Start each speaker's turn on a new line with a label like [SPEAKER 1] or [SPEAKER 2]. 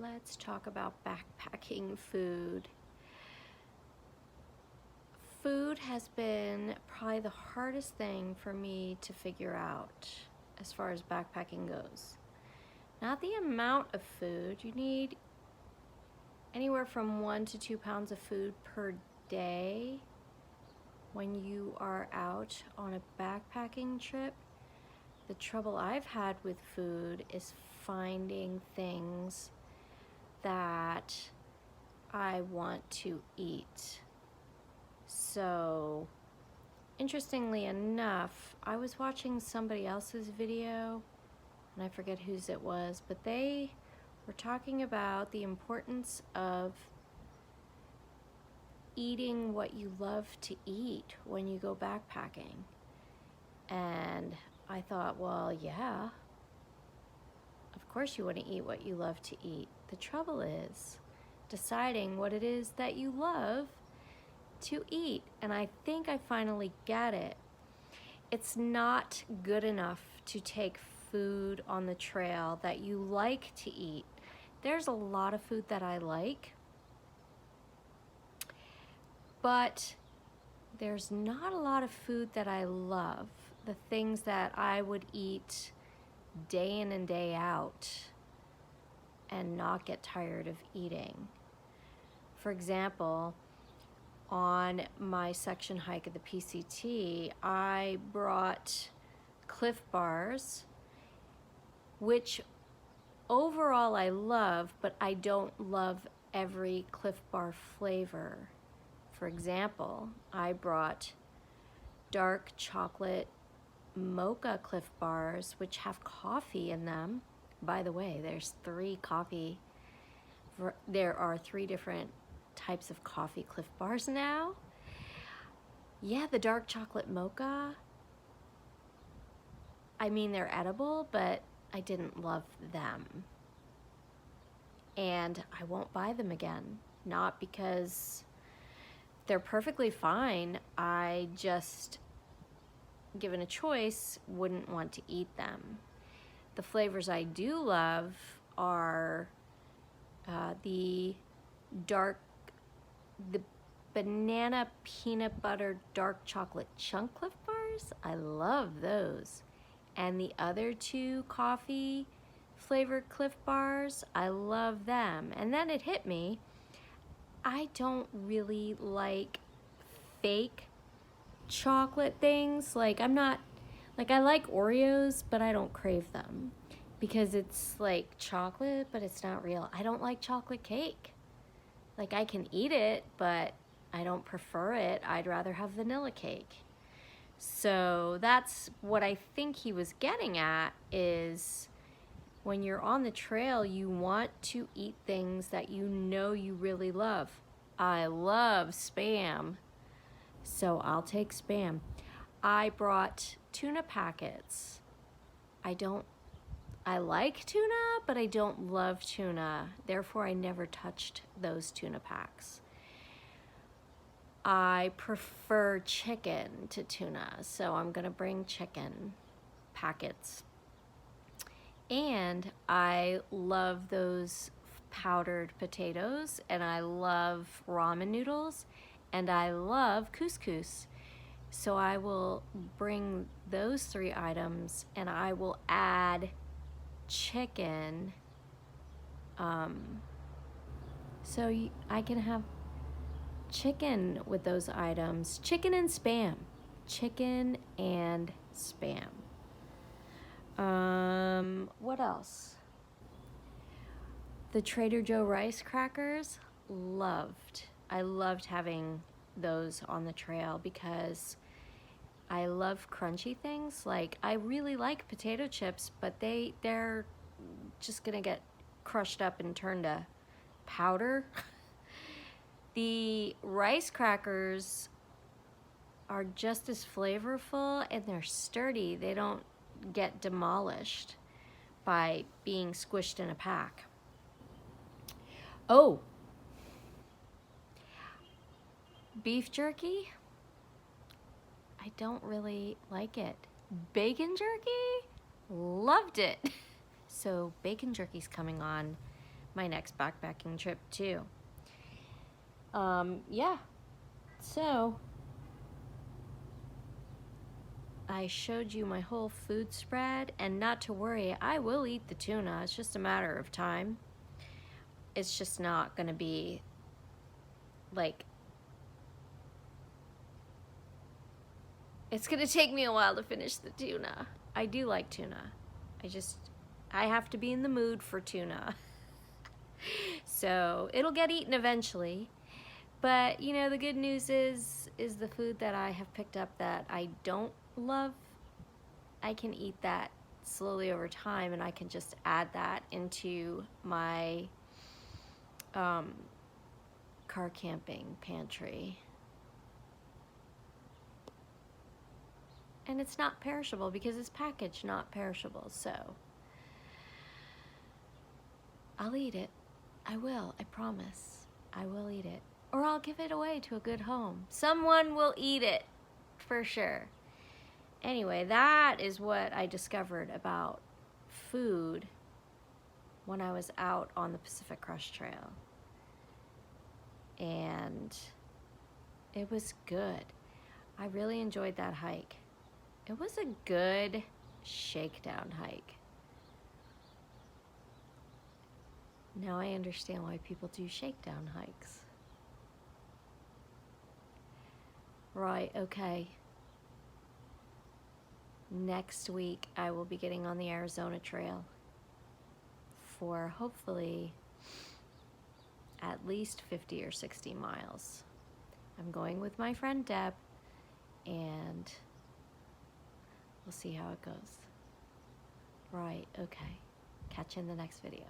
[SPEAKER 1] let's talk about backpacking food. Food has been probably the hardest thing for me to figure out as far as backpacking goes. Not the amount of food. You need anywhere from 1 to 2 pounds of food per day when you are out on a backpacking trip. The trouble I've had with food is finding things that I want to eat. So, interestingly enough, I was watching somebody else's video, and I forget whose it was, but they were talking about the importance of eating what you love to eat when you go backpacking. And I thought, well, yeah, of course you want to eat what you love to eat. The trouble is deciding what it is that you love to eat. And I think I finally get it. It's not good enough to take food on the trail that you like to eat. There's a lot of food that I like, but there's not a lot of food that I love. The things that I would eat day in and day out and not get tired of eating. For example, on my section hike at the PCT, I brought Cliff Bars, which overall I love, but I don't love every Cliff Bar flavor. For example, I brought dark chocolate mocha Cliff Bars, which have coffee in them. By the way, there are 3 different types of coffee Cliff Bars now. Yeah, the dark chocolate mocha, I mean, they're edible, but I didn't love them. And I won't buy them again. Not because they're perfectly fine. I just, given a choice, wouldn't want to eat them. The flavors I do love are the banana peanut butter dark chocolate chunk Cliff Bars. I love those. And the other 2 coffee flavored Cliff Bars, I love them. And then it hit me, I don't really like fake chocolate things. I like Oreos, but I don't crave them because it's like chocolate, but it's not real. I don't like chocolate cake. I can eat it, but I don't prefer it. I'd rather have vanilla cake. So that's what I think he was getting at, is when you're on the trail, you want to eat things that you know you really love. I love Spam, so I'll take Spam. I brought tuna packets. I like tuna, but I don't love tuna. Therefore, I never touched those tuna packs. I prefer chicken to tuna, so I'm gonna bring chicken packets. And I love those powdered potatoes, and I love ramen noodles, and I love couscous. So I will bring those 3 items, and I will add chicken. So I can have chicken with those items. Chicken and Spam. Chicken and Spam. What else? The Trader Joe rice crackers, loved. I loved having those on the trail because I love crunchy things. I really like potato chips, but they're just gonna get crushed up and turned to powder. The rice crackers are just as flavorful, and they're sturdy. They don't get demolished by being squished in a pack. Oh, beef jerky, I don't really like it. Bacon jerky, loved it. So bacon jerky's coming on my next backpacking trip too. Yeah, so I showed you my whole food spread, and not to worry, I will eat the tuna. It's just a matter of time. It's just not gonna be like, it's gonna take me a while to finish the tuna. I do like tuna. I have to be in the mood for tuna. So it'll get eaten eventually. But you know, the good news is the food that I have picked up that I don't love, I can eat that slowly over time, and I can just add that into my car camping pantry. And it's not perishable because it's packaged not perishable, so I'll eat it. I will, I promise. I will eat it. Or I'll give it away to a good home. Someone will eat it, for sure. Anyway, that is what I discovered about food when I was out on the Pacific Crest Trail. And it was good. I really enjoyed that hike. It was a good shakedown hike. Now I understand why people do shakedown hikes. Right, okay. Next week I will be getting on the Arizona Trail for hopefully at least 50 or 60 miles. I'm going with my friend Deb, and we'll see how it goes. Right, okay. Catch you in the next video.